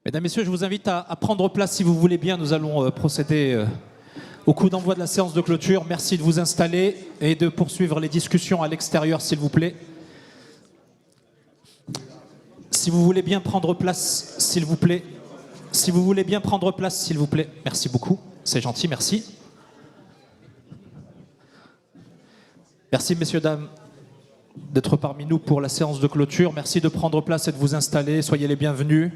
Mesdames, Messieurs, je vous invite à prendre place si vous voulez bien. Nous allons procéder au coup d'envoi de la séance de clôture. Merci de vous installer et de poursuivre les discussions à l'extérieur, s'il vous plaît. Si vous voulez bien prendre place, s'il vous plaît. Si vous voulez bien prendre place, s'il vous plaît. Merci beaucoup. C'est gentil, merci. Merci, messieurs, dames, d'être parmi nous pour la séance de clôture. Merci de prendre place et de vous installer. Soyez les bienvenus.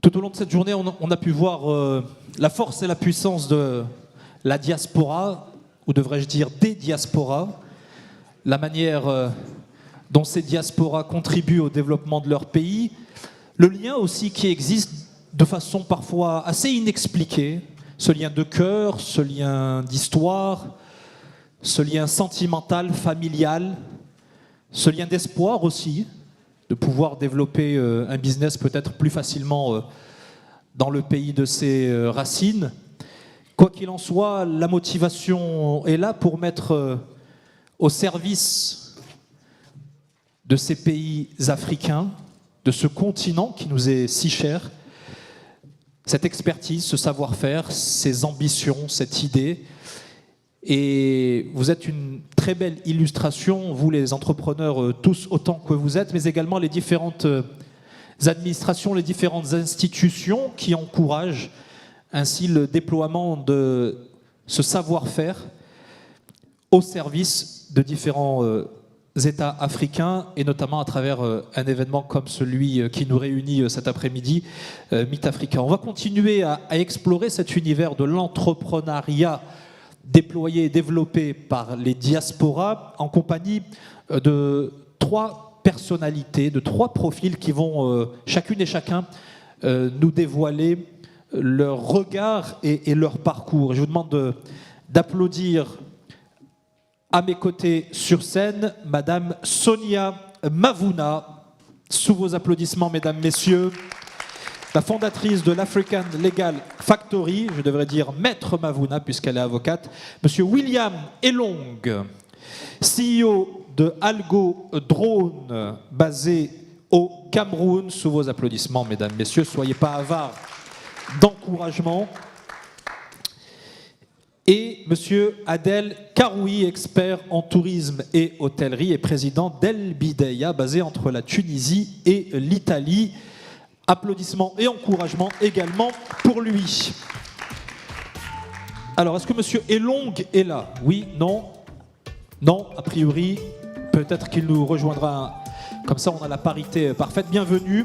Tout au long de cette journée, on a pu voir la force et la puissance de la diaspora, ou devrais-je dire des diasporas, la manière dont ces diasporas contribuent au développement de leur pays, le lien aussi qui existe de façon parfois assez inexpliquée, ce lien de cœur, ce lien d'histoire, ce lien sentimental, familial, ce lien d'espoir aussi, de pouvoir développer un business peut-être plus facilement dans le pays de ses racines. Quoi qu'il en soit, la motivation est là pour mettre au service de ces pays africains, de ce continent qui nous est si cher, cette expertise, ce savoir-faire, ces ambitions, cette idée. Et vous êtes une très belle illustration, vous les entrepreneurs, tous autant que vous êtes, mais également les différentes administrations, les différentes institutions qui encouragent ainsi le déploiement de ce savoir-faire au service de différents États africains, et notamment à travers un événement comme celui qui nous réunit cet après-midi, Meet Africa. On va continuer à explorer cet univers de l'entrepreneuriat déployé et développé par les diasporas en compagnie de trois personnalités, de trois profils qui vont chacune et chacun nous dévoiler leur regard et leur parcours. Je vous demande d'applaudir à mes côtés sur scène Madame Sonia Mavuna. Sous vos applaudissements, Mesdames, Messieurs, la fondatrice de l'African Legal Factory, je devrais dire Maître Mavuna puisqu'elle est avocate, Monsieur William Elong, CEO de Algo Drone, basé au Cameroun. Sous vos applaudissements, Mesdames, Messieurs, soyez pas avares d'encouragement. Et Monsieur Adel Karoui, expert en tourisme et hôtellerie et président d'El Bideya, basé entre la Tunisie et l'Italie. Applaudissements et encouragements également pour lui. Alors, est-ce que Monsieur Elong est là? Oui, non? Non, a priori, peut-être qu'il nous rejoindra. Comme ça, on a la parité parfaite. Bienvenue.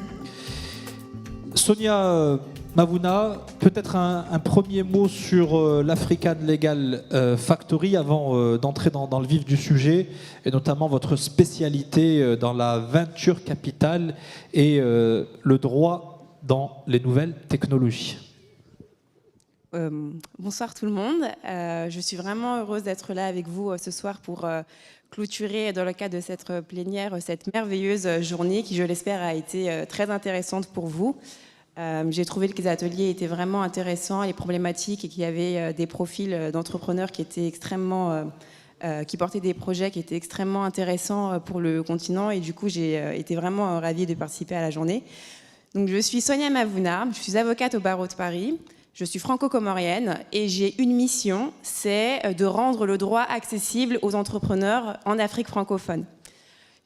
Sonia Mavuna, peut-être un premier mot sur l'African Legal Factory avant d'entrer dans le vif du sujet, et notamment votre spécialité dans la venture capital et le droit dans les nouvelles technologies. Bonsoir tout le monde. Je suis vraiment heureuse d'être là avec vous ce soir pour clôturer dans le cadre de cette plénière cette merveilleuse journée qui, je l'espère, a été très intéressante pour vous. J'ai trouvé que les ateliers étaient vraiment intéressants, les problématiques, et qu'il y avait des profils d'entrepreneurs qui étaient extrêmement, qui portaient des projets qui étaient extrêmement intéressants pour le continent, et du coup j'ai été vraiment ravie de participer à la journée. Donc je suis Sonia Mavuna, je suis avocate au barreau de Paris, je suis franco-comorienne et j'ai une mission, c'est de rendre le droit accessible aux entrepreneurs en Afrique francophone.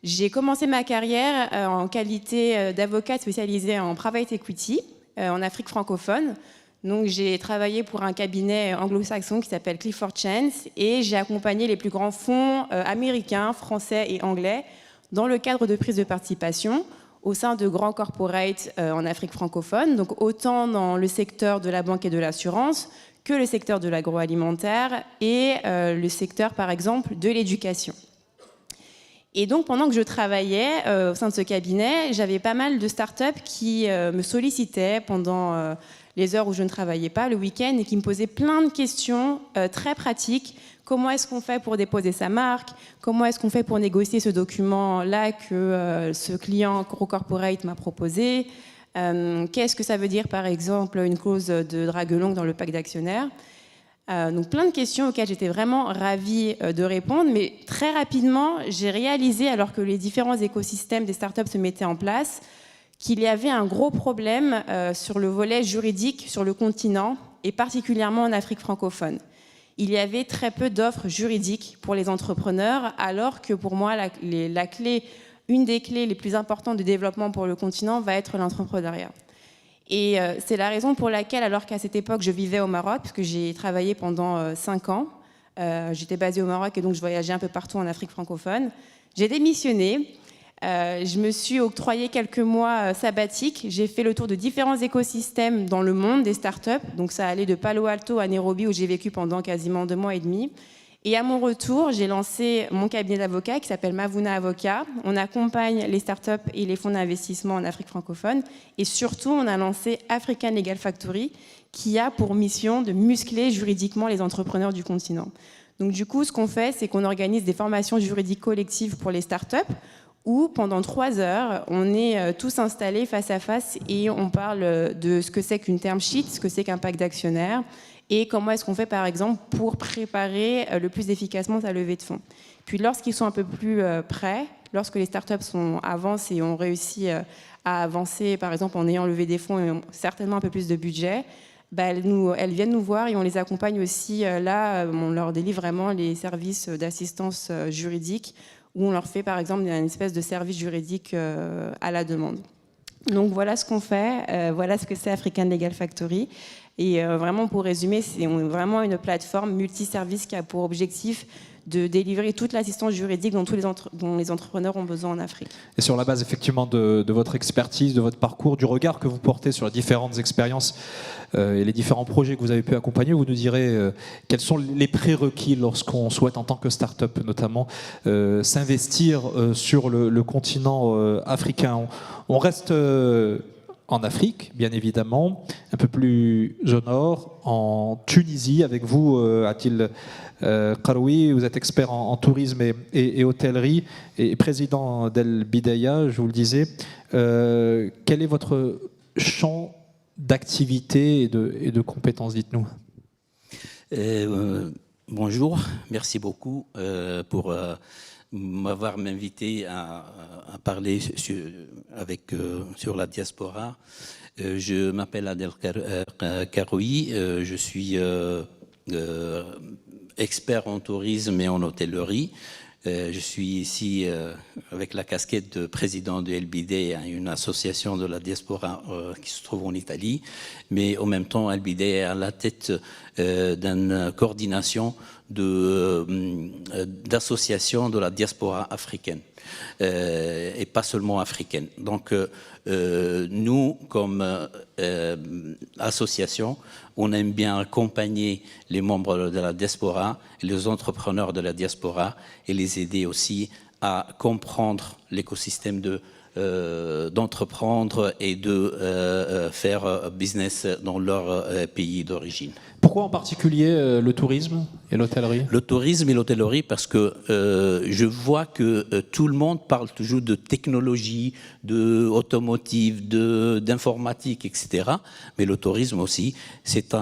J'ai commencé ma carrière en qualité d'avocate spécialisée en private equity en Afrique francophone. Donc j'ai travaillé pour un cabinet anglo-saxon qui s'appelle Clifford Chance et j'ai accompagné les plus grands fonds américains, français et anglais dans le cadre de prise de participation au sein de grands corporates en Afrique francophone, donc autant dans le secteur de la banque et de l'assurance que le secteur de l'agroalimentaire et le secteur par exemple de l'éducation. Et donc, pendant que je travaillais au sein de ce cabinet, j'avais pas mal de startups qui me sollicitaient pendant les heures où je ne travaillais pas, le week-end, et qui me posaient plein de questions très pratiques. Comment est-ce qu'on fait pour déposer sa marque? Comment est-ce qu'on fait pour négocier ce document-là que ce client corporate m'a proposé? Qu'est-ce que ça veut dire, par exemple, une clause de drague longue dans le pacte d'actionnaires? Donc plein de questions auxquelles j'étais vraiment ravie de répondre, mais très rapidement, j'ai réalisé, alors que les différents écosystèmes des startups se mettaient en place, qu'il y avait un gros problème sur le volet juridique sur le continent, et particulièrement en Afrique francophone. Il y avait très peu d'offres juridiques pour les entrepreneurs, alors que pour moi, une des clés les plus importantes de développement pour le continent va être l'entrepreneuriat. Et c'est la raison pour laquelle, alors qu'à cette époque, je vivais au Maroc, parce que j'ai travaillé pendant 5 ans, j'étais basée au Maroc et donc je voyageais un peu partout en Afrique francophone, j'ai démissionné, je me suis octroyé quelques mois sabbatiques, j'ai fait le tour de différents écosystèmes dans le monde des startups, donc ça allait de Palo Alto à Nairobi où j'ai vécu pendant quasiment 2 mois et demi. Et à mon retour, j'ai lancé mon cabinet d'avocats qui s'appelle Mavouna Avocat. On accompagne les startups et les fonds d'investissement en Afrique francophone. Et surtout, on a lancé African Legal Factory, qui a pour mission de muscler juridiquement les entrepreneurs du continent. Donc du coup, ce qu'on fait, c'est qu'on organise des formations juridiques collectives pour les startups, où pendant 3 heures, on est tous installés face à face et on parle de ce que c'est qu'une term sheet, ce que c'est qu'un pacte d'actionnaires, et comment est-ce qu'on fait, par exemple, pour préparer le plus efficacement sa levée de fonds. Puis lorsqu'ils sont un peu plus prêts, lorsque les startups avancent et ont réussi à avancer, par exemple, en ayant levé des fonds et ont certainement un peu plus de budget, elles viennent nous voir et on les accompagne aussi. Là, on leur délivre vraiment les services d'assistance juridique, où on leur fait, par exemple, une espèce de service juridique à la demande. Donc voilà ce qu'on fait, voilà ce que c'est African Legal Factory. Et vraiment, pour résumer, c'est vraiment une plateforme multiservice qui a pour objectif de délivrer toute l'assistance juridique dont les entrepreneurs ont besoin en Afrique. Et sur la base effectivement de votre expertise, de votre parcours, du regard que vous portez sur les différentes expériences et les différents projets que vous avez pu accompagner, vous nous direz quels sont les prérequis lorsqu'on souhaite en tant que start-up notamment s'investir sur le continent africain. On reste en Afrique, bien évidemment, un peu plus au nord, en Tunisie, avec vous, Atil Karoui, vous êtes expert en tourisme et hôtellerie et président d'El Bidaya, je vous le disais. Quel est votre champ d'activité et de compétences, dites-nous? Bonjour, merci beaucoup pour m'avoir invité à parler sur la diaspora. Je m'appelle Adel Karoui, je suis expert en tourisme et en hôtellerie. Je suis ici avec la casquette de président de LBD, une association de la diaspora qui se trouve en Italie, mais en même temps LBD est à la tête d'une coordination d'associations de la diaspora africaine et pas seulement africaine. Donc nous, comme association, on aime bien accompagner les membres de la diaspora, les entrepreneurs de la diaspora et les aider aussi à comprendre l'écosystème d'entreprendre et de faire business dans leur pays d'origine. Pourquoi en particulier le tourisme et l'hôtellerie? Le tourisme et l'hôtellerie parce que je vois que tout le monde parle toujours de technologie, d'automotive, d'informatique, etc. Mais le tourisme aussi, est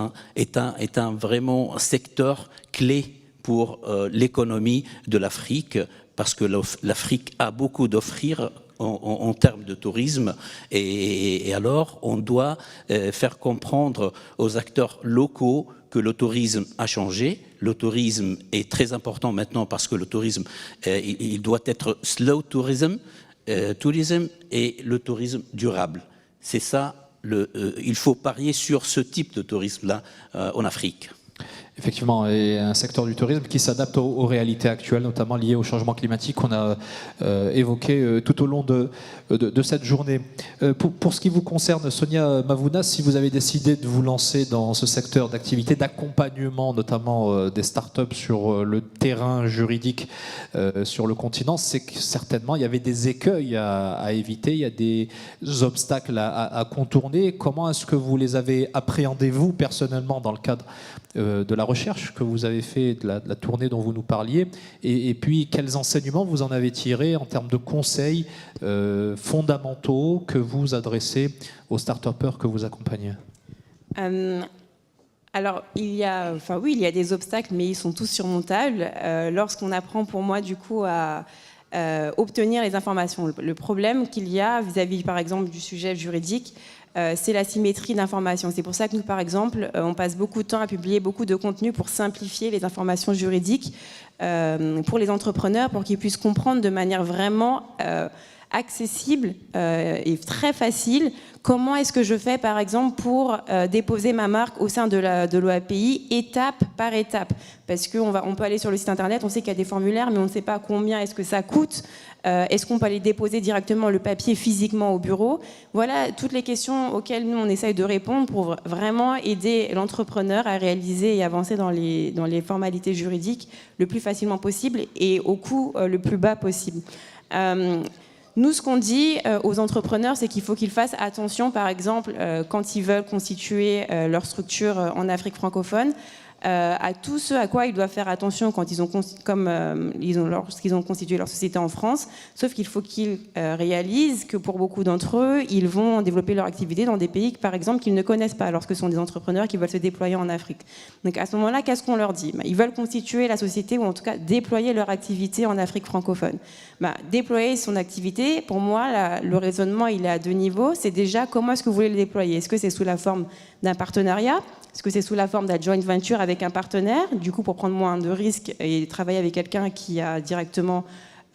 un vraiment secteur clé pour l'économie de l'Afrique parce que l'Afrique a beaucoup d'offrir en termes de tourisme et alors on doit faire comprendre aux acteurs locaux que le tourisme a changé. Le tourisme est très important maintenant parce que le tourisme il doit être slow tourism et le tourisme durable. C'est ça, il faut parier sur ce type de tourisme-là en Afrique. Effectivement, et un secteur du tourisme qui s'adapte aux réalités actuelles, notamment liées au changement climatique qu'on a évoqué tout au long de cette journée. Pour ce qui vous concerne, Sonia Mavouna, si vous avez décidé de vous lancer dans ce secteur d'activité, d'accompagnement notamment des startups sur le terrain juridique sur le continent, c'est que certainement il y avait des écueils à éviter, il y a des obstacles à contourner. Comment est-ce que vous les avez appréhendés, vous, personnellement, dans le cadre de la recherche que vous avez fait, de la tournée dont vous nous parliez, et puis quels enseignements vous en avez tirés en termes de conseils fondamentaux que vous adressez aux start-upers que vous accompagnez? Alors, il y a des obstacles, mais ils sont tous surmontables. Lorsqu'on apprend, pour moi, du coup, à obtenir les informations. Le problème qu'il y a vis-à-vis, par exemple, du sujet juridique, c'est la symétrie d'information. C'est pour ça que nous, par exemple, on passe beaucoup de temps à publier beaucoup de contenu pour simplifier les informations juridiques pour les entrepreneurs, pour qu'ils puissent comprendre de manière vraiment accessible et très facile comment est-ce que je fais, par exemple, pour déposer ma marque au sein de l'OAPI, étape par étape. Parce qu'on peut aller sur le site internet, on sait qu'il y a des formulaires, mais on ne sait pas combien est-ce que ça coûte. Est-ce qu'on peut aller déposer directement le papier physiquement au bureau? Voilà toutes les questions auxquelles nous, on essaye de répondre pour vraiment aider l'entrepreneur à réaliser et avancer dans les formalités juridiques le plus facilement possible et au coût le plus bas possible. Nous, ce qu'on dit aux entrepreneurs, c'est qu'il faut qu'ils fassent attention, par exemple, quand ils veulent constituer leur structure en Afrique francophone, à tout ce à quoi ils doivent faire attention quand lorsqu'ils ont constitué leur société en France, sauf qu'il faut qu'ils réalisent que pour beaucoup d'entre eux, ils vont développer leur activité dans des pays, par exemple, qu'ils ne connaissent pas, lorsque ce sont des entrepreneurs qui veulent se déployer en Afrique. Donc à ce moment-là, qu'est-ce qu'on leur dit? Ils veulent constituer la société, ou en tout cas déployer leur activité en Afrique francophone. Déployer son activité, pour moi, le raisonnement, il est à deux niveaux. C'est déjà comment est-ce que vous voulez le déployer? Est-ce que c'est sous la forme d'un partenariat? Est-ce que c'est sous la forme d'un joint venture avec un partenaire, du coup pour prendre moins de risques et travailler avec quelqu'un qui a directement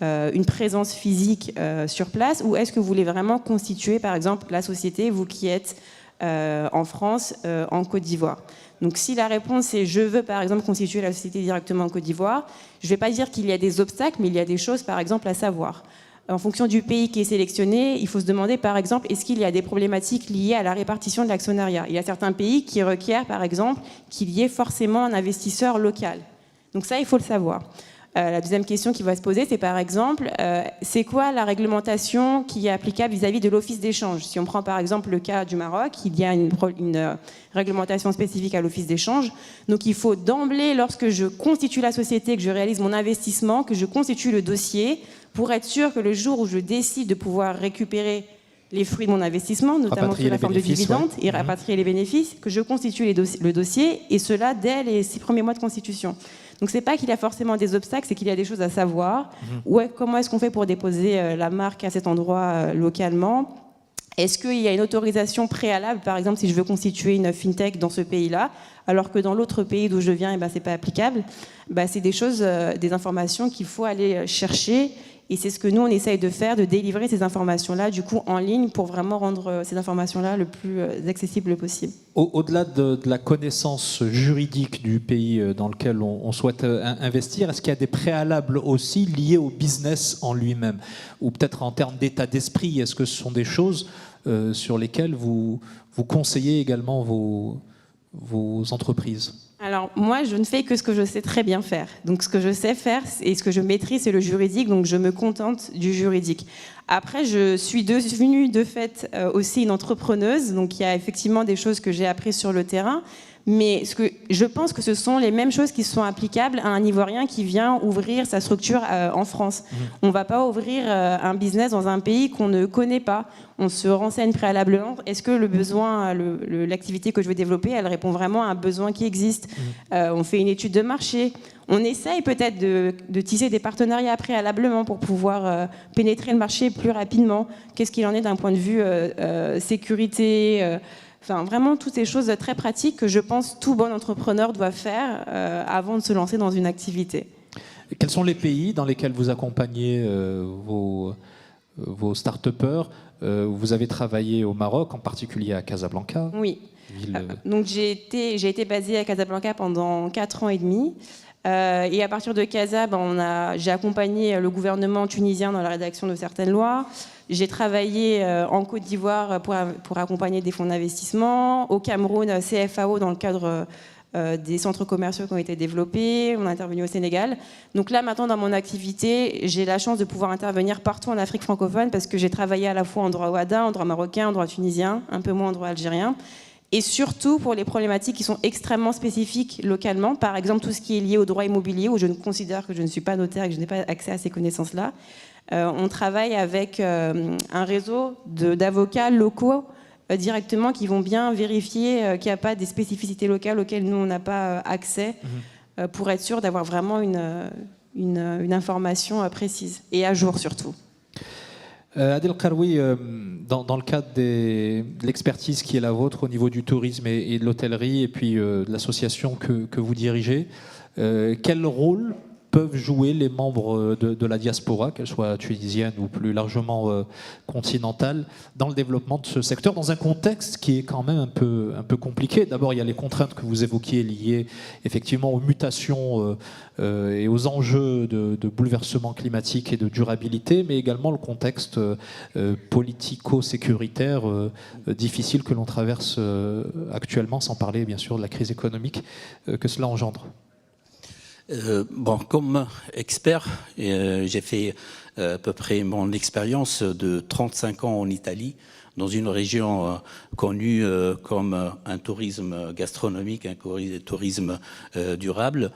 une présence physique sur place? Ou est-ce que vous voulez vraiment constituer, par exemple, la société, vous qui êtes en France, en Côte d'Ivoire? Donc si la réponse est « je veux, par exemple, constituer la société directement en Côte d'Ivoire », je ne vais pas dire qu'il y a des obstacles, mais il y a des choses, par exemple, à savoir. En fonction du pays qui est sélectionné, il faut se demander, par exemple, est-ce qu'il y a des problématiques liées à la répartition de l'actionnariat? Il y a certains pays qui requièrent, par exemple, qu'il y ait forcément un investisseur local. Donc ça, il faut le savoir. La deuxième question qui va se poser, c'est par exemple, c'est quoi la réglementation qui est applicable vis-à-vis de l'office d'échange? Si on prend par exemple le cas du Maroc, il y a une réglementation spécifique à l'office d'échange. Donc il faut d'emblée, lorsque je constitue la société, que je réalise mon investissement, que je constitue le dossier, pour être sûr que le jour où je décide de pouvoir récupérer les fruits de mon investissement, notamment sous la forme de dividendes, et rapatrier les bénéfices, que je constitue le dossier, et cela dès les 6 premiers mois de constitution. Donc c'est pas qu'il y a forcément des obstacles, c'est qu'il y a des choses à savoir. Comment est-ce qu'on fait pour déposer la marque à cet endroit localement? Est-ce qu'il y a une autorisation préalable, par exemple, si je veux constituer une fintech dans ce pays-là, alors que dans l'autre pays d'où je viens, c'est pas applicable? C'est des choses, des informations qu'il faut aller chercher. Et c'est ce que nous, on essaye de faire, de délivrer ces informations-là, du coup, en ligne, pour vraiment rendre ces informations-là le plus accessible possible. Au-delà de la connaissance juridique du pays dans lequel on souhaite investir, est-ce qu'il y a des préalables aussi liés au business en lui-même? Ou peut-être en termes d'état d'esprit, est-ce que ce sont des choses sur lesquelles vous conseillez également vos entreprises? Alors moi, je ne fais que ce que je sais très bien faire. Donc ce que je sais faire et ce que je maîtrise, c'est le juridique, donc je me contente du juridique. Après, je suis devenue de fait aussi une entrepreneuse, donc il y a effectivement des choses que j'ai apprises sur le terrain, mais je pense que ce sont les mêmes choses qui sont applicables à un Ivoirien qui vient ouvrir sa structure en France. On ne va pas ouvrir un business dans un pays qu'on ne connaît pas. On se renseigne préalablement. Est-ce que le besoin, l'activité que je veux développer, elle répond vraiment à un besoin qui existe? On fait une étude de marché. On essaye peut-être de tisser des partenariats préalablement pour pouvoir pénétrer le marché plus rapidement. Qu'est-ce qu'il en est d'un point de vue sécurité Enfin, vraiment, toutes ces choses très pratiques que je pense tout bon entrepreneur doit faire avant de se lancer dans une activité. Et quels sont les pays dans lesquels vous accompagnez vos start-upers? Vous avez travaillé au Maroc, en particulier à Casablanca. Oui. Donc j'ai été basée à Casablanca pendant 4 ans et demi. Et à partir de Casa, j'ai accompagné le gouvernement tunisien dans la rédaction de certaines lois. J'ai travaillé en Côte d'Ivoire pour accompagner des fonds d'investissement. Au Cameroun, CFAO, dans le cadre des centres commerciaux qui ont été développés. On a intervenu au Sénégal. Donc là, maintenant, dans mon activité, j'ai la chance de pouvoir intervenir partout en Afrique francophone parce que j'ai travaillé à la fois en droit ouada, en droit marocain, en droit tunisien, un peu moins en droit algérien. Et surtout pour les problématiques qui sont extrêmement spécifiques localement. Par exemple, tout ce qui est lié au droit immobilier, où je considère que je ne suis pas notaire et que je n'ai pas accès à ces connaissances-là. On travaille avec un réseau d'avocats locaux directement, qui vont bien vérifier qu'il n'y a pas des spécificités locales auxquelles nous, on n'a pas accès, pour être sûr d'avoir vraiment une information précise et à jour surtout. Adel Karoui, dans le cadre de l'expertise qui est la vôtre au niveau du tourisme et de l'hôtellerie et puis de l'association que vous dirigez, quel rôle peuvent jouer les membres de la diaspora, qu'elle soit tunisienne ou plus largement continentale, dans le développement de ce secteur, dans un contexte qui est quand même un peu compliqué. D'abord, il y a les contraintes que vous évoquiez liées effectivement aux mutations et aux enjeux de bouleversement climatique et de durabilité, mais également le contexte politico-sécuritaire difficile que l'on traverse actuellement, sans parler bien sûr de la crise économique que cela engendre. Comme expert, j'ai fait à peu près mon expérience de 35 ans en Italie, dans une région connue comme un tourisme gastronomique, un tourisme durable.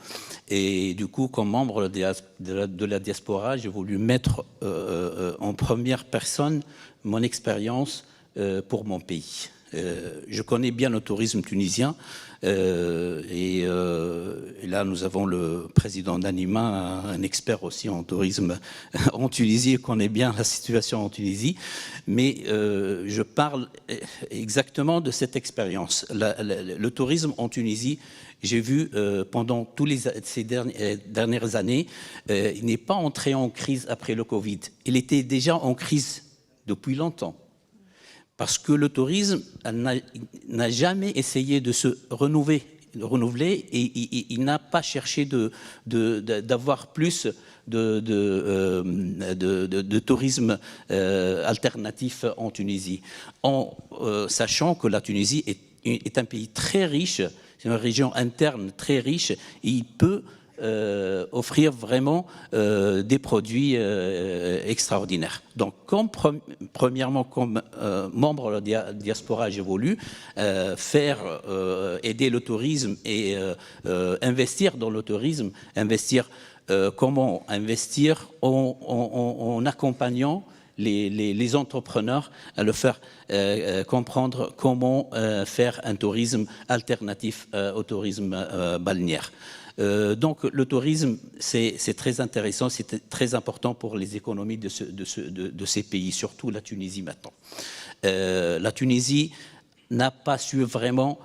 Et du coup, comme membre de la diaspora, j'ai voulu mettre en première personne mon expérience pour mon pays. Je connais bien le tourisme tunisien et là nous avons le président d'Anima, un expert aussi en tourisme en Tunisie, il connaît bien la situation en Tunisie, mais je parle exactement de cette expérience. Le tourisme en Tunisie, j'ai vu pendant ces dernières années, il n'est pas entré en crise après le Covid, il était déjà en crise depuis longtemps. Parce que le tourisme n'a jamais essayé de se renouveler et il n'a pas cherché d'avoir plus de tourisme alternatif en Tunisie. En sachant que la Tunisie est un pays très riche, c'est une région interne très riche, et il peut offrir vraiment des produits extraordinaires. Donc, premièrement, comme membre de la diaspora, j'ai voulu aider le tourisme et investir dans le tourisme, comment investir en accompagnant les entrepreneurs à le faire comprendre comment faire un tourisme alternatif au tourisme balnéaire. Donc le tourisme, c'est très intéressant, c'est très important pour les économies de ces pays, surtout la Tunisie maintenant. La Tunisie n'a pas su vraiment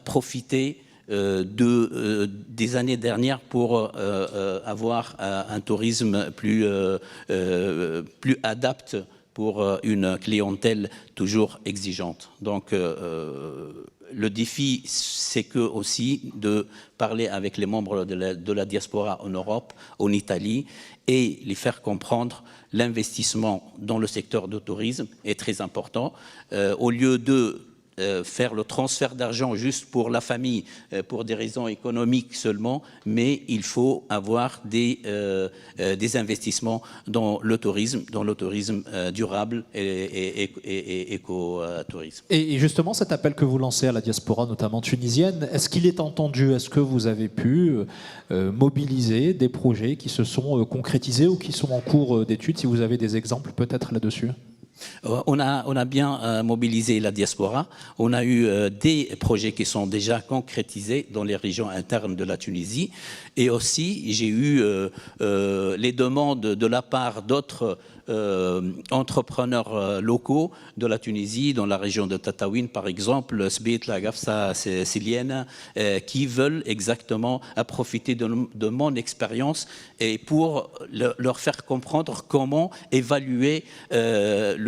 profiter des années dernières pour avoir un tourisme plus adapté pour une clientèle toujours exigeante. Donc le défi, c'est que aussi de parler avec les membres de la diaspora en Europe, en Italie, et les faire comprendre l'investissement dans le secteur du tourisme est très important. Au lieu de faire le transfert d'argent juste pour la famille, pour des raisons économiques seulement, mais il faut avoir des investissements dans le tourisme durable et écotourisme. Et justement, cet appel que vous lancez à la diaspora, notamment tunisienne, est-ce qu'il est entendu? Est-ce que vous avez pu mobiliser des projets qui se sont concrétisés ou qui sont en cours d'étude? Si vous avez des exemples peut-être là-dessus. On a bien mobilisé la diaspora. On a eu des projets qui sont déjà concrétisés dans les régions internes de la Tunisie. Et aussi, j'ai eu les demandes de la part d'autres entrepreneurs locaux de la Tunisie, dans la région de Tataouine, par exemple, Sbit, la Gafsa Silienne, qui veulent exactement profiter de mon expérience et pour leur faire comprendre comment évaluer le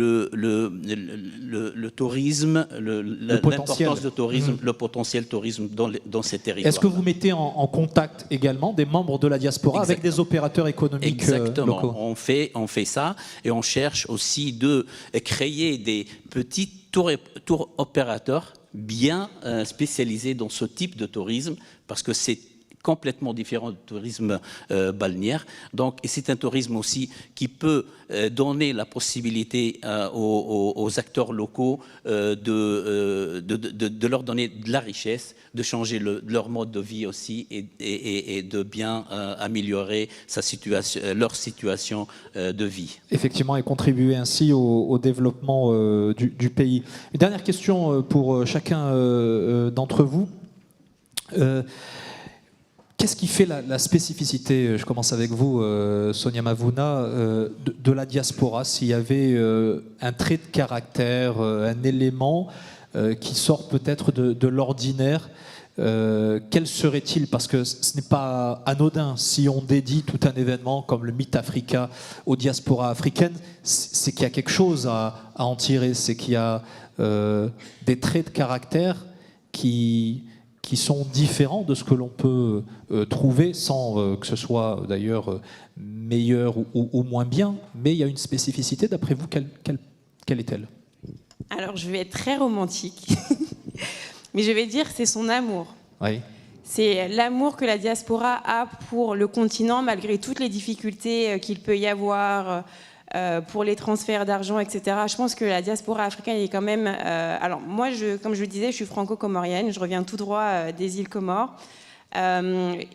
tourisme, l'importance du tourisme, le potentiel tourisme dans ces territoires. Est-ce que vous mettez en contact également des membres de la diaspora avec des opérateurs économiques locaux? On fait ça et on cherche aussi de créer des petits tours opérateurs bien spécialisés dans ce type de tourisme parce que c'est complètement différent du tourisme balnéaire. Donc, et c'est un tourisme aussi qui peut donner la possibilité aux acteurs locaux de leur donner de la richesse, de changer leur mode de vie aussi et de bien améliorer leur situation de vie. Effectivement, et contribuer ainsi au développement du pays. Une dernière question pour chacun d'entre vous. Qu'est-ce qui fait la spécificité, je commence avec vous, Sonia Mavouna, de la diaspora? S'il y avait un trait de caractère, un élément qui sort peut-être de l'ordinaire, quel serait-il? Parce que ce n'est pas anodin. Si on dédie tout un événement comme le Meet Africa aux diasporas africaines, c'est qu'il y a quelque chose à en tirer. C'est qu'il y a des traits de caractère qui sont différents de ce que l'on peut trouver, sans que ce soit d'ailleurs meilleur ou moins bien, mais il y a une spécificité. D'après vous, quelle est-elle? Alors, je vais être très romantique, mais je vais dire c'est son amour. Oui. C'est l'amour que la diaspora a pour le continent, malgré toutes les difficultés qu'il peut y avoir pour les transferts d'argent, etc. Je pense que la diaspora africaine est quand même... alors moi, comme je le disais, je suis franco-comorienne, je reviens tout droit des îles Comores.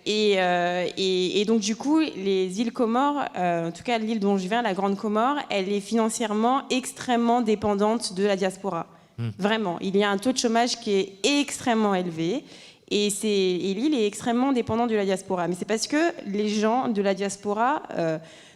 Et donc du coup, les îles Comores, en tout cas l'île dont je viens, la Grande Comore, elle est financièrement extrêmement dépendante de la diaspora. Vraiment, il y a un taux de chômage qui est extrêmement élevé. Et l'île est extrêmement dépendante de la diaspora. Mais c'est parce que les gens de la diaspora...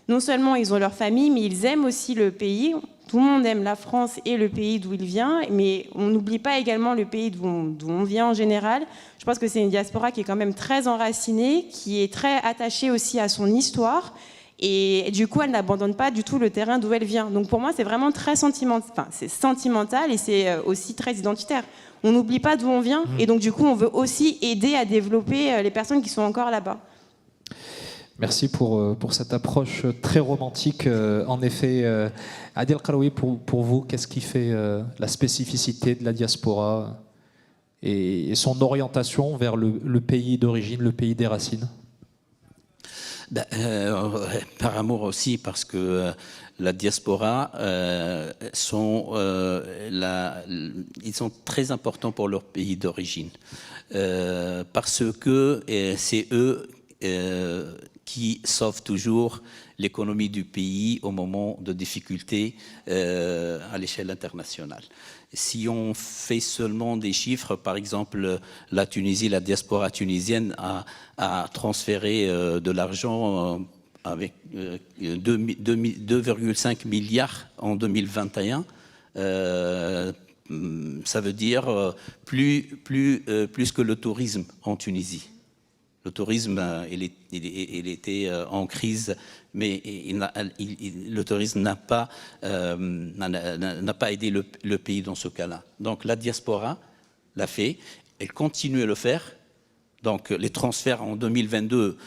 non seulement ils ont leur famille, mais ils aiment aussi le pays. Tout le monde aime la France et le pays d'où il vient, mais on n'oublie pas également le pays d'où on vient en général. Je pense que c'est une diaspora qui est quand même très enracinée, qui est très attachée aussi à son histoire, et du coup elle n'abandonne pas du tout le terrain d'où elle vient. Donc pour moi c'est vraiment très sentimental, c'est sentimental et c'est aussi très identitaire. On n'oublie pas d'où on vient, et donc du coup on veut aussi aider à développer les personnes qui sont encore là-bas. Merci pour cette approche très romantique. En effet, Adel Karoui, pour vous, qu'est-ce qui fait la spécificité de la diaspora et son orientation vers le pays d'origine, le pays des racines? Par amour aussi, parce que la diaspora, ils sont très importants pour leur pays d'origine. Parce que c'est eux qui sauvent toujours l'économie du pays au moment de difficultés à l'échelle internationale. Si on fait seulement des chiffres, par exemple, la Tunisie, la diaspora tunisienne a transféré de l'argent avec 2,5 milliards en 2021. Ça veut dire plus que le tourisme en Tunisie. Le tourisme, il était en crise, mais le tourisme n'a pas aidé le pays dans ce cas-là. Donc la diaspora l'a fait, elle continue à le faire. Donc les transferts en 2022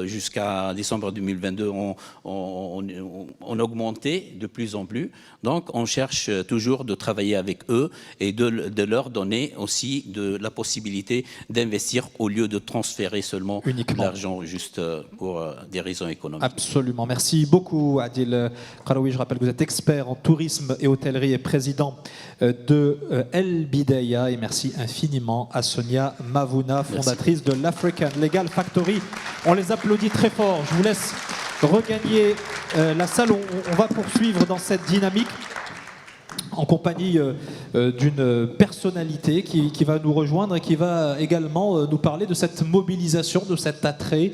jusqu'à décembre 2022 ont augmenté de plus en plus. Donc on cherche toujours de travailler avec eux et de leur donner aussi la possibilité d'investir au lieu de transférer seulement l'argent juste pour des raisons économiques. Absolument. Merci beaucoup Adil Karoui. Je rappelle que vous êtes expert en tourisme et hôtellerie et président de El Bidaya. Et merci infiniment à Sonia Mavouna, fondatrice de l'African Legal Factory. On les applaudit très fort. Je vous laisse regagner la salle. On va poursuivre dans cette dynamique en compagnie d'une personnalité qui va nous rejoindre et qui va également nous parler de cette mobilisation, de cet attrait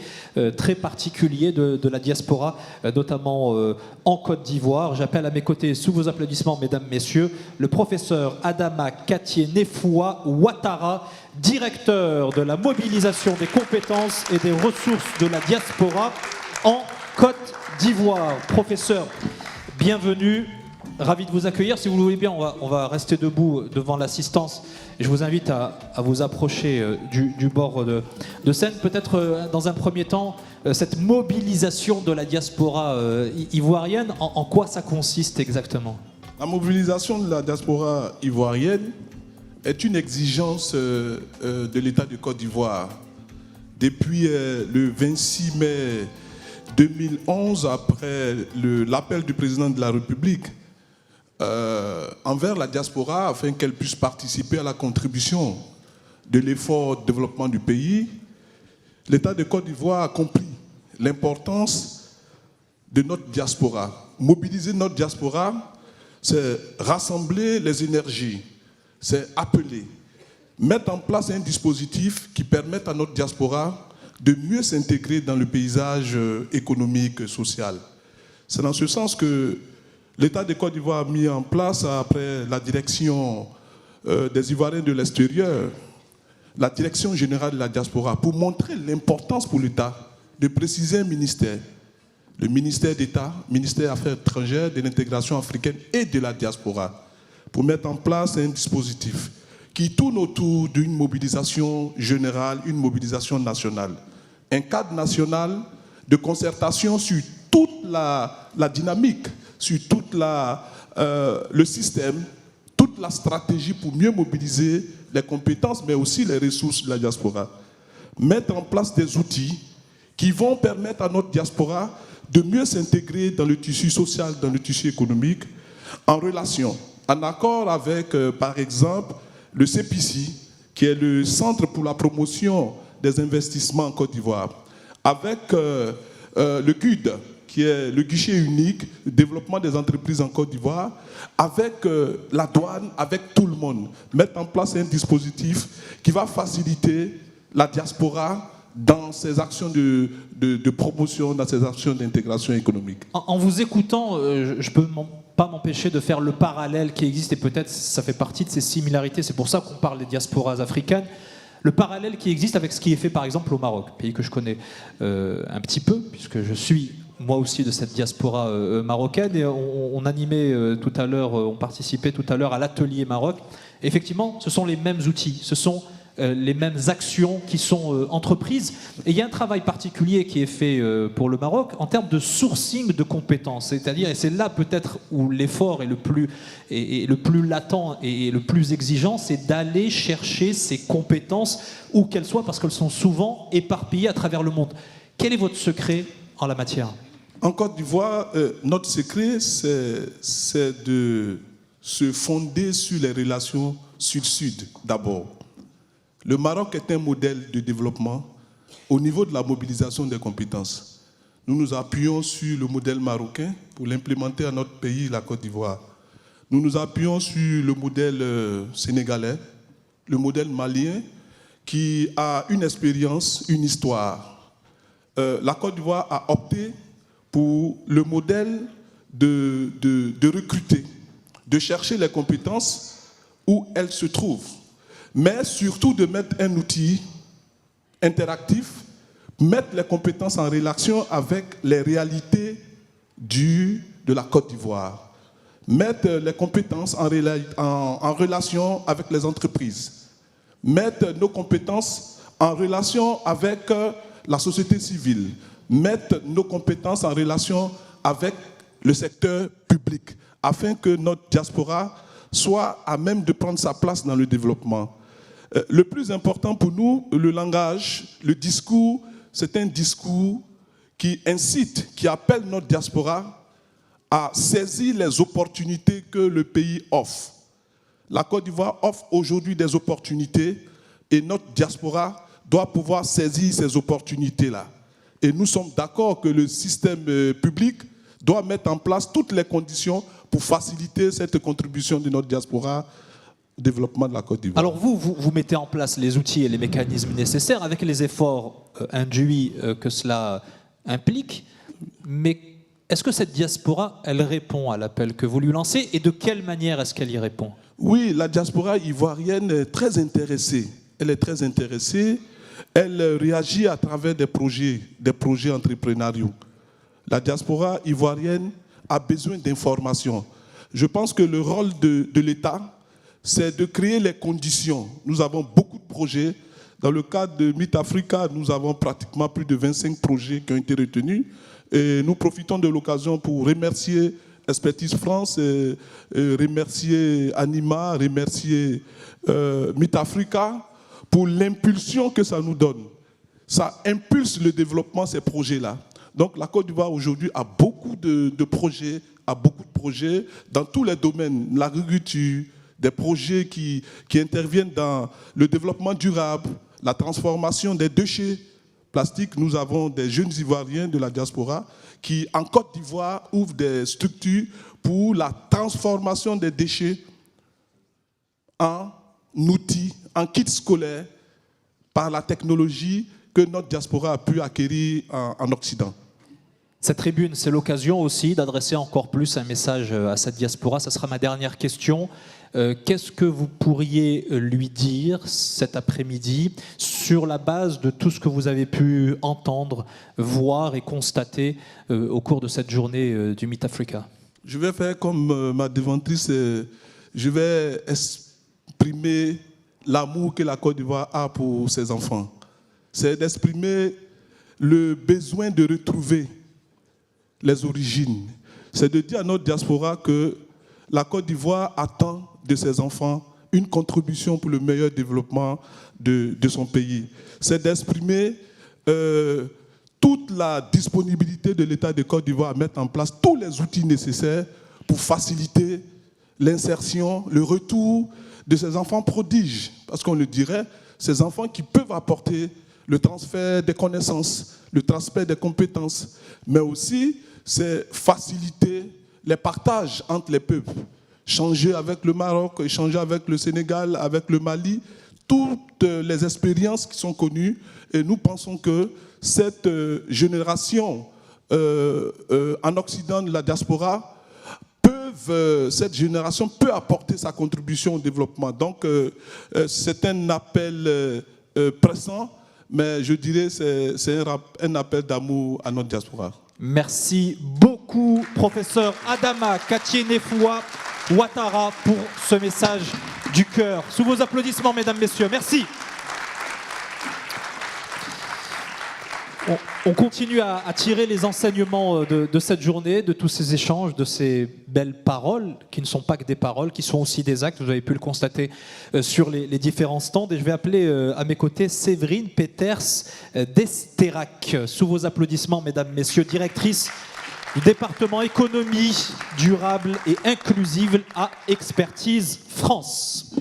très particulier de la diaspora, notamment en Côte d'Ivoire. J'appelle à mes côtés, sous vos applaudissements, mesdames, messieurs, le professeur Adama Katié-Nefoua Ouattara, directeur de la mobilisation des compétences et des ressources de la diaspora en Côte d'Ivoire. Professeur, bienvenue. Ravi de vous accueillir. Si vous le voulez bien, on va rester debout devant l'assistance. Et je vous invite à vous approcher du bord de scène. Peut-être dans un premier temps, cette mobilisation de la diaspora ivoirienne, en quoi ça consiste exactement? La mobilisation de la diaspora ivoirienne est une exigence de l'État de Côte d'Ivoire depuis le 26 mai 2011, après l'appel du président de la République envers la diaspora afin qu'elle puisse participer à la contribution de l'effort de développement du pays, l'État de Côte d'Ivoire a compris l'importance de notre diaspora. Mobiliser notre diaspora, c'est rassembler les énergies, c'est appeler, mettre en place un dispositif qui permette à notre diaspora de mieux s'intégrer dans le paysage économique et social. C'est dans ce sens que l'État de Côte d'Ivoire a mis en place, après la direction des Ivoiriens de l'extérieur, la direction générale de la diaspora, pour montrer l'importance pour l'État de préciser un ministère, le ministère d'État, ministère des Affaires étrangères, de l'intégration africaine et de la diaspora, pour mettre en place un dispositif qui tourne autour d'une mobilisation générale, une mobilisation nationale. Un cadre national de concertation sur toute la dynamique, sur tout le système, toute la stratégie pour mieux mobiliser les compétences, mais aussi les ressources de la diaspora. Mettre en place des outils qui vont permettre à notre diaspora de mieux s'intégrer dans le tissu social, dans le tissu économique, en relation, en accord avec, par exemple, le CPC, qui est le Centre pour la promotion des investissements en Côte d'Ivoire, avec le GUD, qui est le guichet unique, le développement des entreprises en Côte d'Ivoire, avec la douane, avec tout le monde. Mettre en place un dispositif qui va faciliter la diaspora dans ses actions de promotion, dans ses actions d'intégration économique. En vous écoutant, je ne peux pas m'empêcher de faire le parallèle qui existe, et peut-être ça fait partie de ces similarités, c'est pour ça qu'on parle des diasporas africaines, le parallèle qui existe avec ce qui est fait par exemple au Maroc, pays que je connais un petit peu, puisque je suis moi aussi de cette diaspora marocaine, et on animait tout à l'heure, on participait tout à l'heure à l'atelier Maroc. Effectivement, ce sont les mêmes outils, ce sont les mêmes actions qui sont entreprises. Et il y a un travail particulier qui est fait pour le Maroc en termes de sourcing de compétences. C'est-à-dire, et c'est là peut-être où l'effort est le plus latent et le plus exigeant, c'est d'aller chercher ces compétences, où qu'elles soient, parce qu'elles sont souvent éparpillées à travers le monde. Quel est votre secret en la matière ? En Côte d'Ivoire, notre secret, c'est de se fonder sur les relations sud-sud d'abord. Le Maroc est un modèle de développement au niveau de la mobilisation des compétences. Nous nous appuyons sur le modèle marocain pour l'implémenter à notre pays, la Côte d'Ivoire. Nous nous appuyons sur le modèle sénégalais, le modèle malien, qui a une expérience, une histoire. La Côte d'Ivoire a opté pour le modèle de recruter, de chercher les compétences où elles se trouvent, mais surtout de mettre un outil interactif, mettre les compétences en relation avec les réalités de la Côte d'Ivoire, mettre les compétences en relation avec les entreprises, mettre nos compétences en relation avec la société civile, mettre nos compétences en relation avec le secteur public, afin que notre diaspora soit à même de prendre sa place dans le développement. Le plus important pour nous, le langage, le discours, c'est un discours qui incite, qui appelle notre diaspora à saisir les opportunités que le pays offre. La Côte d'Ivoire offre aujourd'hui des opportunités et notre diaspora doit pouvoir saisir ces opportunités-là. Et nous sommes d'accord que le système public doit mettre en place toutes les conditions pour faciliter cette contribution de notre diaspora au développement de la Côte d'Ivoire. Alors vous mettez en place les outils et les mécanismes nécessaires avec les efforts induits que cela implique, mais est-ce que cette diaspora, elle répond à l'appel que vous lui lancez, et de quelle manière est-ce qu'elle y répond ? Oui, la diaspora ivoirienne est très intéressée. Elle est très intéressée. Elle réagit à travers des projets entrepreneuriaux. La diaspora ivoirienne a besoin d'informations. Je pense que le rôle de l'État, c'est de créer les conditions. Nous avons beaucoup de projets. Dans le cadre de Meet Africa, nous avons pratiquement plus de 25 projets qui ont été retenus. Et nous profitons de l'occasion pour remercier Expertise France, remercier Anima, remercier Meet Africa pour l'impulsion que ça nous donne. ça impulse le développement de ces projets-là. Donc la Côte d'Ivoire aujourd'hui a beaucoup de projets, dans tous les domaines, l'agriculture, des projets qui interviennent dans le développement durable, la transformation des déchets plastiques. Nous avons des jeunes Ivoiriens de la diaspora qui, en Côte d'Ivoire, ouvrent des structures pour la transformation des déchets en outils, en kits scolaires, par la technologie que notre diaspora a pu acquérir en Occident. Cette tribune, c'est l'occasion aussi d'adresser encore plus un message à cette diaspora. Ça sera ma dernière question. Qu'est-ce que vous pourriez lui dire cet après-midi sur la base de tout ce que vous avez pu entendre, voir et constater au cours de cette journée du Meet Africa? Je vais faire comme ma déventrice, je vais exprimer l'amour que la Côte d'Ivoire a pour ses enfants. C'est d'exprimer le besoin de retrouver les origines. C'est de dire à notre diaspora que la Côte d'Ivoire attend de ses enfants une contribution pour le meilleur développement de son pays. C'est d'exprimer toute la disponibilité de l'État de Côte d'Ivoire à mettre en place tous les outils nécessaires pour faciliter l'insertion, le retour de ces enfants prodiges. Parce qu'on le dirait, ces enfants qui peuvent apporter le transfert des connaissances, le transfert des compétences, mais aussi c'est faciliter les partages entre les peuples. Changer avec le Maroc, échanger avec le Sénégal, avec le Mali, toutes les expériences qui sont connues. Et nous pensons que cette génération en Occident de la diaspora, cette génération peut apporter sa contribution au développement. Donc c'est un appel pressant, mais je dirais que c'est un appel d'amour à notre diaspora. Merci beaucoup, professeur Adama Katié-Nefoua Ouattara, pour ce message du cœur. Sous vos applaudissements, mesdames, messieurs. Merci. On continue à tirer les enseignements de cette journée, de tous ces échanges, de ces belles paroles, qui ne sont pas que des paroles, qui sont aussi des actes. Vous avez pu le constater sur les différents stands. Et je vais appeler à mes côtés Séverine Peters d'Esterac. Sous vos applaudissements, mesdames, messieurs, directrice du département économie durable et inclusive à Expertise France.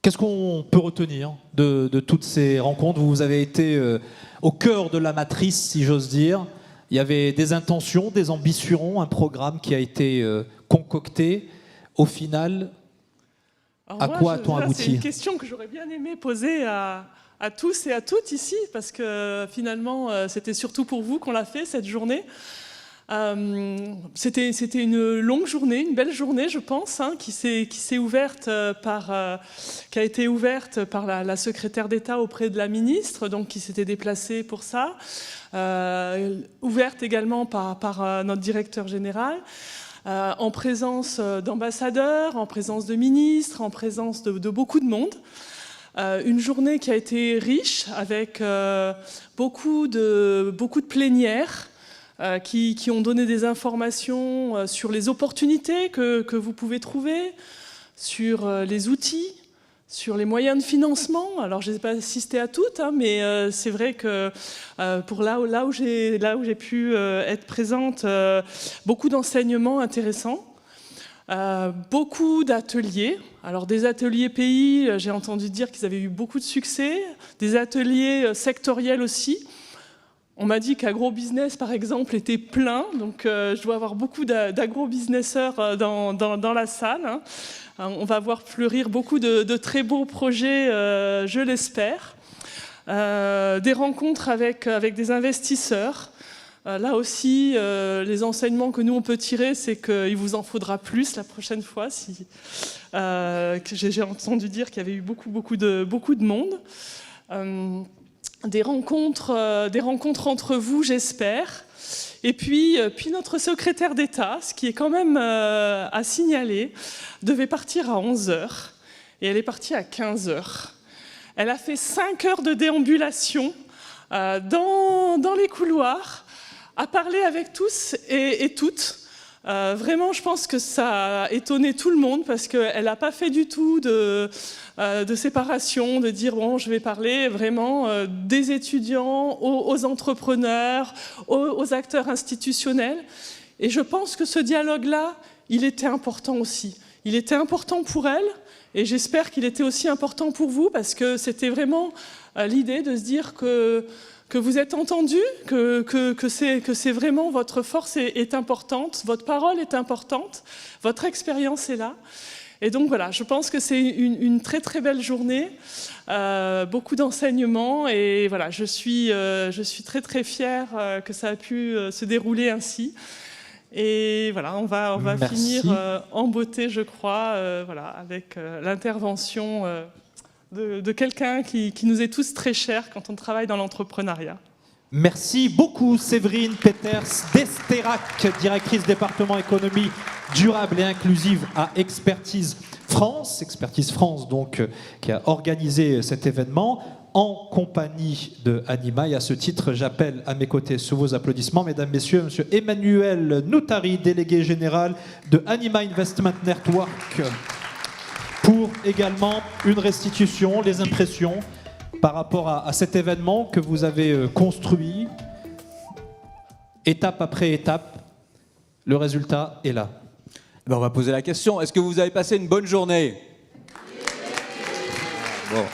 Qu'est-ce qu'on peut retenir de toutes ces rencontres? Vous avez été au cœur de la matrice, si j'ose dire. Il y avait des intentions, des ambitions, un programme qui a été concocté. Au final, à quoi a-t-on abouti? C'est une question que j'aurais bien aimé poser à tous et à toutes ici, parce que finalement, c'était surtout pour vous qu'on l'a fait, cette journée. C'était une longue journée, une belle journée, je pense, hein, qui a été ouverte par la secrétaire d'État auprès de la ministre, donc qui s'était déplacée pour ça, ouverte également par notre directeur général, en présence d'ambassadeurs, en présence de ministres, en présence de beaucoup de monde. Une journée qui a été riche, avec beaucoup de plénières, qui ont donné des informations sur les opportunités que vous pouvez trouver, sur les outils, sur les moyens de financement. Alors je n'ai pas assisté à toutes, hein, mais c'est vrai que pour là où j'ai pu être présente, beaucoup d'enseignements intéressants. Beaucoup d'ateliers. Alors des ateliers pays, j'ai entendu dire qu'ils avaient eu beaucoup de succès, des ateliers sectoriels aussi. On m'a dit qu'Agrobusiness, par exemple, était plein, donc je dois avoir beaucoup d'agro-businesseurs dans la salle. Hein. On va voir fleurir beaucoup de très beaux projets, je l'espère. Des rencontres avec des investisseurs. Là aussi, les enseignements que nous on peut tirer, c'est qu'il vous en faudra plus la prochaine fois. J'ai entendu dire qu'il y avait eu beaucoup de monde. Des rencontres entre vous, j'espère. Et puis notre secrétaire d'État, ce qui est quand même à signaler, devait partir à 11h et elle est partie à 15h. Elle a fait 5 heures de déambulation dans les couloirs, à parler avec tous et toutes. Vraiment, je pense que ça a étonné tout le monde parce qu'elle n'a pas fait du tout de séparation, de dire bon, je vais parler vraiment des étudiants aux entrepreneurs, aux acteurs institutionnels. Et je pense que ce dialogue-là, il était important aussi. Il était important pour elle et j'espère qu'il était aussi important pour vous parce que c'était vraiment l'idée de se dire que vous êtes entendus, que c'est vraiment votre force est importante, votre parole est importante, votre expérience est là. Et donc voilà, je pense que c'est une très très belle journée, beaucoup d'enseignements et voilà, je suis très très fière que ça a pu se dérouler ainsi. Et voilà, on va finir en beauté, je crois, voilà, avec l'intervention de quelqu'un qui nous est tous très cher quand on travaille dans l'entrepreneuriat. Merci beaucoup Séverine Peters d'Esterac, directrice département économie durable et inclusive à Expertise France. Expertise France donc qui a organisé cet événement en compagnie de Anima. Et à ce titre, j'appelle à mes côtés, sous vos applaudissements, mesdames, messieurs, monsieur Emmanuel Noutari, délégué général de Anima Investment Network, pour également une restitution, les impressions par rapport à cet événement que vous avez construit, étape après étape. Le résultat est là. On va poser la question. Est-ce que vous avez passé une bonne journée? Bon.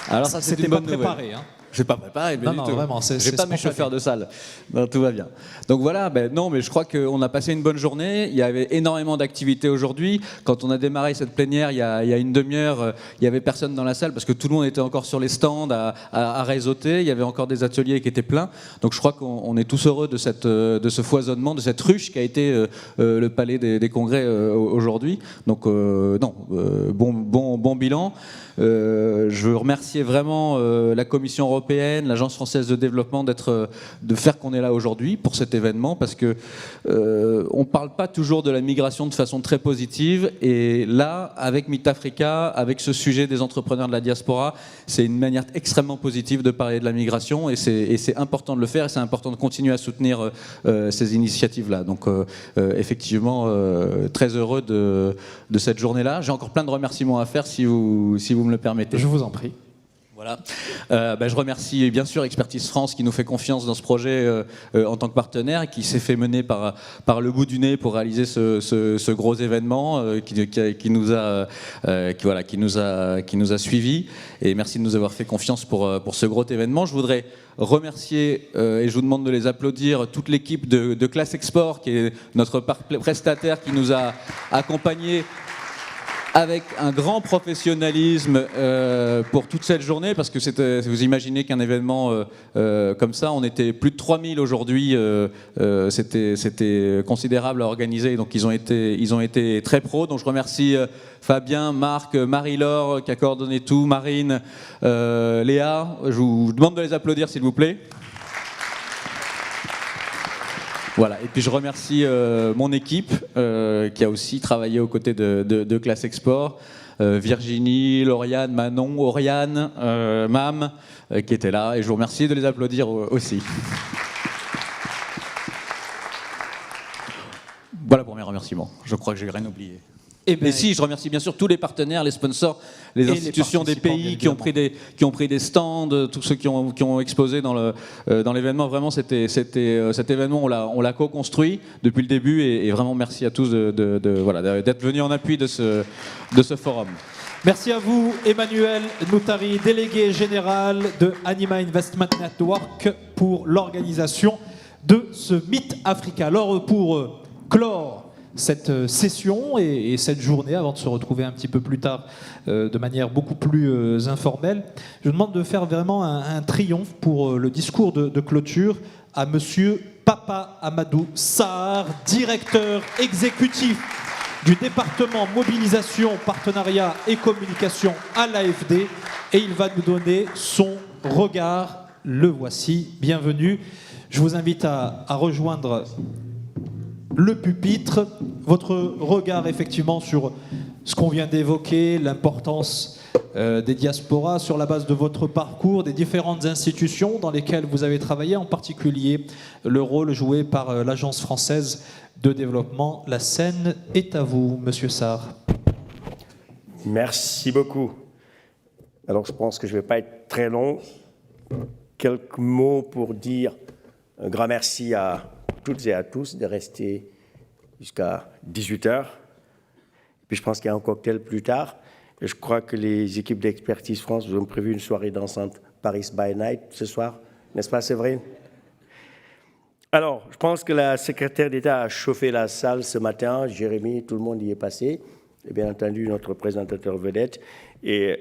Alors ça, c'est une bonne nouvelle. Préparé, hein. Je ne vais pas préparer, mais non, vraiment, j'ai pas mes chauffeurs de salle. Non, tout va bien. Donc voilà, non, mais je crois qu'on a passé une bonne journée. Il y avait énormément d'activités aujourd'hui. Quand on a démarré cette plénière, il y a une demi-heure, il n'y avait personne dans la salle parce que tout le monde était encore sur les stands à réseauter. Il y avait encore des ateliers qui étaient pleins. Donc je crois qu'on est tous heureux de ce foisonnement, de cette ruche qui a été le palais des congrès aujourd'hui. Donc bon bilan. Je veux remercier vraiment la Commission européenne, l'Agence française de développement de faire qu'on est là aujourd'hui pour cet événement parce que on parle pas toujours de la migration de façon très positive et là avec Meet Africa, avec ce sujet des entrepreneurs de la diaspora, c'est une manière extrêmement positive de parler de la migration et c'est important de le faire et c'est important de continuer à soutenir ces initiatives-là. Donc effectivement très heureux de cette journée-là. J'ai encore plein de remerciements à faire si vous me le permettez. Je vous en prie. Voilà. Je remercie bien sûr Expertise France qui nous fait confiance dans ce projet en tant que partenaire et qui s'est fait mener par le bout du nez pour réaliser ce gros événement qui nous a suivis. Et merci de nous avoir fait confiance pour ce gros événement. Je voudrais remercier, et je vous demande de les applaudir, toute l'équipe de Classe Export qui est notre prestataire qui nous a accompagnés avec un grand professionnalisme pour toute cette journée, parce que vous imaginez qu'un événement comme ça, on était plus de 3000 aujourd'hui, c'était considérable à organiser, donc ils ont été très pros. Donc je remercie Fabien, Marc, Marie-Laure qui a coordonné tout, Marine, Léa, je vous demande de les applaudir s'il vous plaît. Voilà, et puis je remercie mon équipe qui a aussi travaillé aux côtés de Classe Export, Virginie, Lauriane, Manon, Oriane, Mam, qui étaient là, et je vous remercie de les applaudir aussi. Voilà pour mes remerciements, je crois que j'ai rien oublié. Et si, je remercie bien sûr tous les partenaires, les sponsors, les institutions des pays qui ont pris des stands, tous ceux qui ont exposé dans l'événement. Vraiment, cet événement, on l'a co-construit depuis le début et vraiment merci à tous d'être venus en appui de ce forum. Merci à vous, Emmanuel Noutari, délégué général de Anima Investment Network, pour l'organisation de ce Meet Africa. Alors, pour clore cette session et cette journée, avant de se retrouver un petit peu plus tard de manière beaucoup plus informelle, je vous demande de faire vraiment un triomphe pour le discours de clôture à monsieur Papa Amadou Sarr, directeur exécutif du département mobilisation, partenariat et communication à l'AFD, et il va nous donner son regard. Le voici, bienvenue. Je vous invite à rejoindre le pupitre, votre regard effectivement sur ce qu'on vient d'évoquer, l'importance des diasporas sur la base de votre parcours, des différentes institutions dans lesquelles vous avez travaillé, en particulier le rôle joué par l'Agence française de développement. La scène est à vous, Monsieur Sarr. Merci beaucoup. Alors, je pense que je ne vais pas être très long. Quelques mots pour dire un grand merci à toutes et à tous de rester jusqu'à 18h. Puis je pense qu'il y a un cocktail plus tard. Et je crois que les équipes d'Expertise France vous ont prévu une soirée dansante Paris by Night ce soir. N'est-ce pas, Séverine? Alors, je pense que la secrétaire d'État a chauffé la salle ce matin. Jérémy, tout le monde y est passé. Et bien entendu, notre présentateur vedette. Et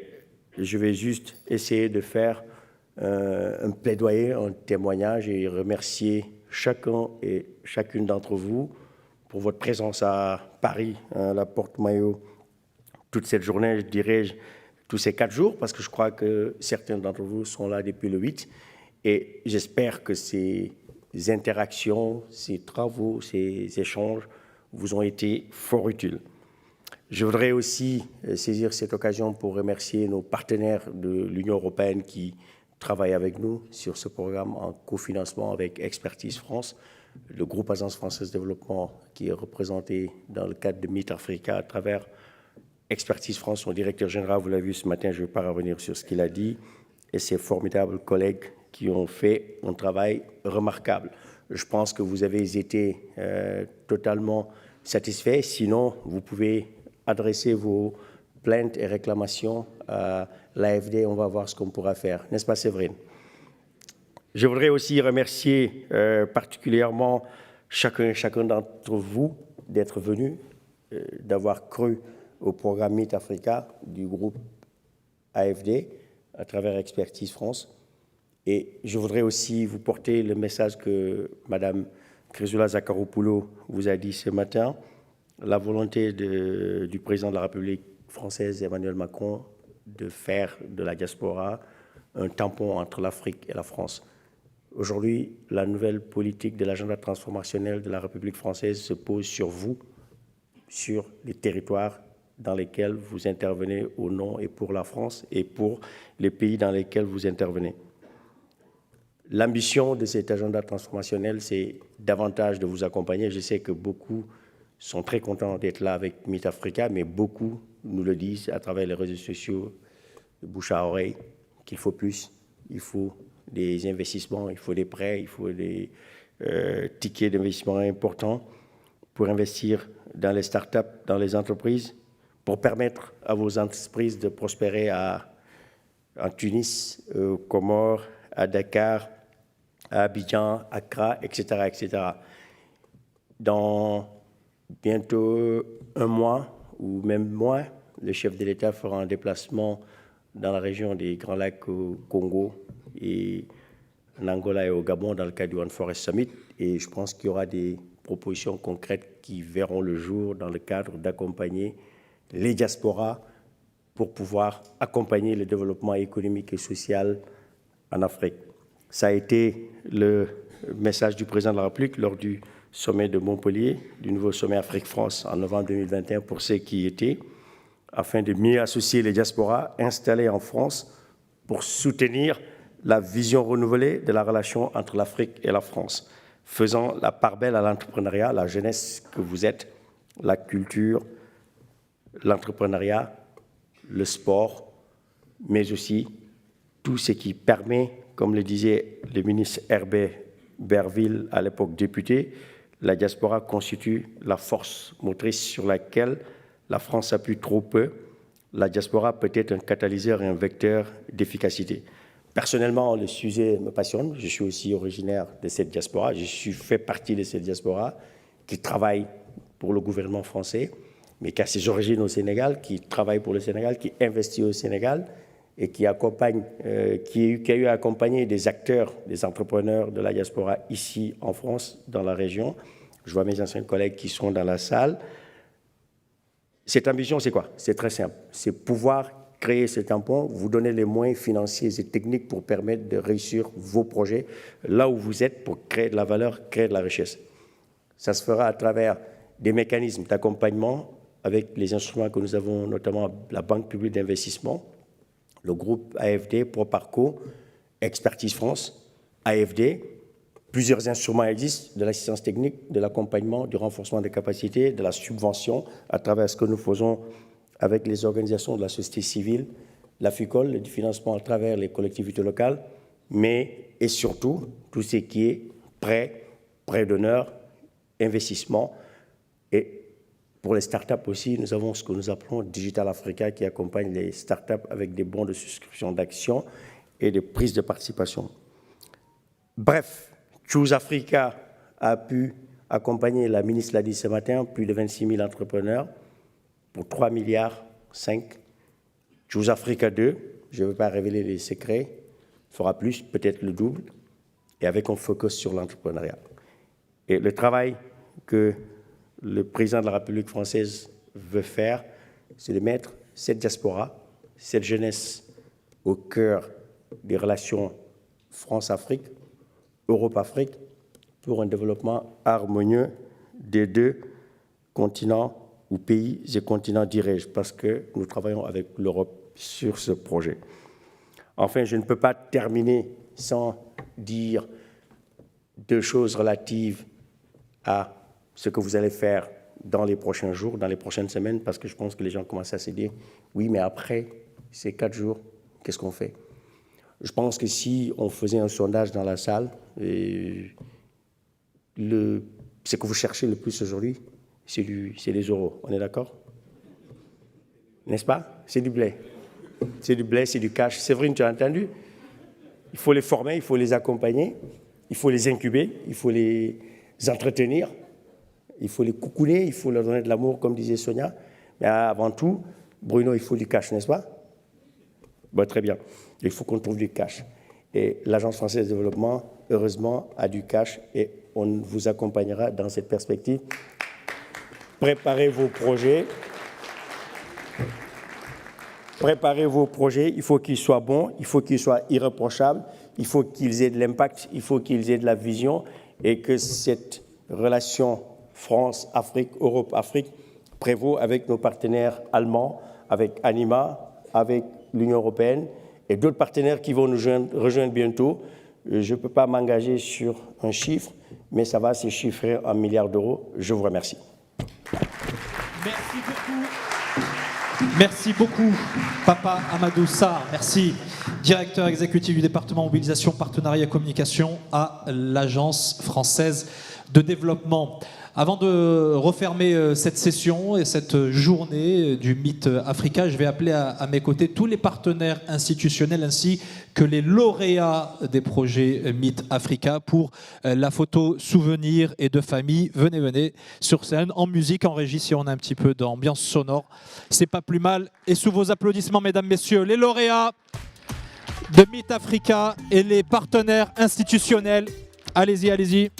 je vais juste essayer de faire un plaidoyer, un témoignage et remercier chacun et chacune d'entre vous pour votre présence à Paris, à la Porte-Maillot, toute cette journée, je dirais, tous ces 4 jours, parce que je crois que certains d'entre vous sont là depuis le 8. Et j'espère que ces interactions, ces travaux, ces échanges vous ont été fort utiles. Je voudrais aussi saisir cette occasion pour remercier nos partenaires de l'Union européenne qui travaillent avec nous sur ce programme en cofinancement avec Expertise France, le groupe Agence française de développement qui est représenté dans le cadre de Meet Africa à travers Expertise France, son directeur général, vous l'avez vu ce matin, je ne vais pas revenir sur ce qu'il a dit, et ses formidables collègues qui ont fait un travail remarquable. Je pense que vous avez été totalement satisfaits, sinon vous pouvez adresser vos plaintes et réclamations à l'AFD, on va voir ce qu'on pourra faire. N'est-ce pas, Séverine? Je voudrais aussi remercier particulièrement chacun d'entre vous d'être venu, d'avoir cru au programme Meet Africa du groupe AFD à travers Expertise France. Et je voudrais aussi vous porter le message que Mme Chrysoula Zakharopoulou vous a dit ce matin, la volonté du président de la République française, Emmanuel Macron, de faire de la diaspora un tampon entre l'Afrique et la France. Aujourd'hui, la nouvelle politique de l'agenda transformationnel de la République française se pose sur vous, sur les territoires dans lesquels vous intervenez au nom et pour la France et pour les pays dans lesquels vous intervenez. L'ambition de cet agenda transformationnel, c'est davantage de vous accompagner. Je sais que beaucoup sont très contents d'être là avec Meet Africa, mais beaucoup nous le disent à travers les réseaux sociaux, de bouche à oreille, qu'il faut plus, il faut des investissements, il faut des prêts, il faut des tickets d'investissement importants pour investir dans les startups, dans les entreprises, pour permettre à vos entreprises de prospérer en Tunis, aux Comores, à Dakar, à Abidjan, Accra, etc., etc. Dans bientôt un mois ou même moins, le chef de l'État fera un déplacement dans la région des Grands Lacs au Congo et en Angola et au Gabon dans le cadre du One Forest Summit. Et je pense qu'il y aura des propositions concrètes qui verront le jour dans le cadre d'accompagner les diasporas pour pouvoir accompagner le développement économique et social en Afrique. Ça a été le message du président de la République lors du sommet de Montpellier, du nouveau sommet Afrique-France en novembre 2021 pour ceux qui y étaient, afin de mieux associer les diasporas installés en France pour soutenir la vision renouvelée de la relation entre l'Afrique et la France, faisant la part belle à l'entrepreneuriat, la jeunesse que vous êtes, la culture, l'entrepreneuriat, le sport, mais aussi tout ce qui permet, comme le disait le ministre Herbert Berville, à l'époque député, la diaspora constitue la force motrice sur laquelle la France appuie trop peu. La diaspora peut être un catalyseur et un vecteur d'efficacité. Personnellement, le sujet me passionne. Je suis aussi originaire de cette diaspora. Je fais partie de cette diaspora qui travaille pour le gouvernement français, mais qui a ses origines au Sénégal, qui travaille pour le Sénégal, qui investit au Sénégal et qui a eu à accompagner des acteurs, des entrepreneurs de la diaspora ici en France, dans la région. Je vois mes anciens collègues qui sont dans la salle. Cette ambition, c'est quoi? C'est très simple. C'est pouvoir créer ce tampon, vous donner les moyens financiers et techniques pour permettre de réussir vos projets là où vous êtes pour créer de la valeur, créer de la richesse. Ça se fera à travers des mécanismes d'accompagnement avec les instruments que nous avons, notamment la Banque publique d'investissement, le groupe AFD, Proparco, Expertise France, AFD. Plusieurs instruments existent, de l'assistance technique, de l'accompagnement, du renforcement des capacités, de la subvention, à travers ce que nous faisons avec les organisations de la société civile, la FUCOL, du financement à travers les collectivités locales, mais et surtout tout ce qui est prêt d'honneur, investissement. Et pour les startups aussi, nous avons ce que nous appelons Digital Africa qui accompagne les startups avec des bons de souscription d'actions et des prises de participation. Bref, Choose Africa a pu accompagner, la ministre l'a dit ce matin, plus de 26 000 entrepreneurs pour 3,5 milliards. Choose Africa 2, je ne veux pas révéler les secrets, fera plus, peut-être le double, et avec un focus sur l'entrepreneuriat. Et le travail que le président de la République française veut faire, c'est de mettre cette diaspora, cette jeunesse au cœur des relations France-Afrique, Europe-Afrique, pour un développement harmonieux des deux continents ou pays et continents, dirais-je, parce que nous travaillons avec l'Europe sur ce projet. Enfin, je ne peux pas terminer sans dire deux choses relatives à ce que vous allez faire dans les prochains jours, dans les prochaines semaines, parce que je pense que les gens commencent à se dire « oui, mais après ces 4 jours, qu'est-ce qu'on fait ?» Je pense que si on faisait un sondage dans la salle, ce que vous cherchez le plus aujourd'hui, c'est les euros. On est d'accord? N'est-ce pas? C'est du blé. C'est du blé, c'est du cash. Séverine, tu as entendu? Il faut les former, il faut les accompagner, il faut les incuber, il faut les entretenir, il faut les coucouner, il faut leur donner de l'amour, comme disait Sonia. Mais avant tout, Bruno, il faut du cash, n'est-ce pas? Bon, très bien. Il faut qu'on trouve du cash. Et l'Agence française de développement, heureusement, a du cash et on vous accompagnera dans cette perspective. Préparez vos projets. Préparez vos projets. Il faut qu'ils soient bons, il faut qu'ils soient irréprochables, il faut qu'ils aient de l'impact, il faut qu'ils aient de la vision et que cette relation France-Afrique, Europe-Afrique prévaut avec nos partenaires allemands, avec Anima, avec l'Union européenne et d'autres partenaires qui vont nous rejoindre bientôt. Je ne peux pas m'engager sur un chiffre, mais ça va se chiffrer en milliards d'euros. Je vous remercie. Merci beaucoup. Merci beaucoup, Papa Amadou Sarr. Merci, directeur exécutif du département mobilisation, partenariat et communication à l'Agence française de développement. Avant de refermer cette session et cette journée du Meet Africa, je vais appeler à mes côtés tous les partenaires institutionnels ainsi que les lauréats des projets Meet Africa pour la photo souvenir et de famille. Venez, venez sur scène, en musique, en régie, si on a un petit peu d'ambiance sonore. C'est pas plus mal. Et sous vos applaudissements, mesdames, messieurs, les lauréats de Meet Africa et les partenaires institutionnels. Allez-y, allez-y.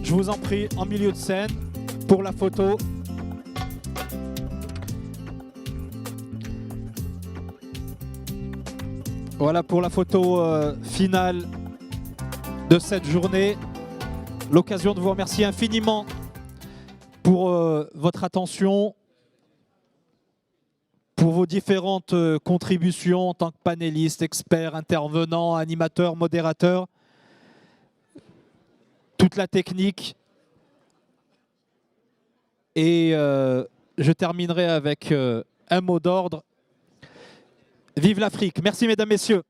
Je vous en prie, en milieu de scène, pour la photo. Voilà pour la photo finale de cette journée. L'occasion de vous remercier infiniment pour votre attention, pour vos différentes contributions en tant que panélistes, experts, intervenants, animateurs, modérateurs. Toute la technique. Et je terminerai avec un mot d'ordre. Vive l'Afrique. Merci mesdames, messieurs.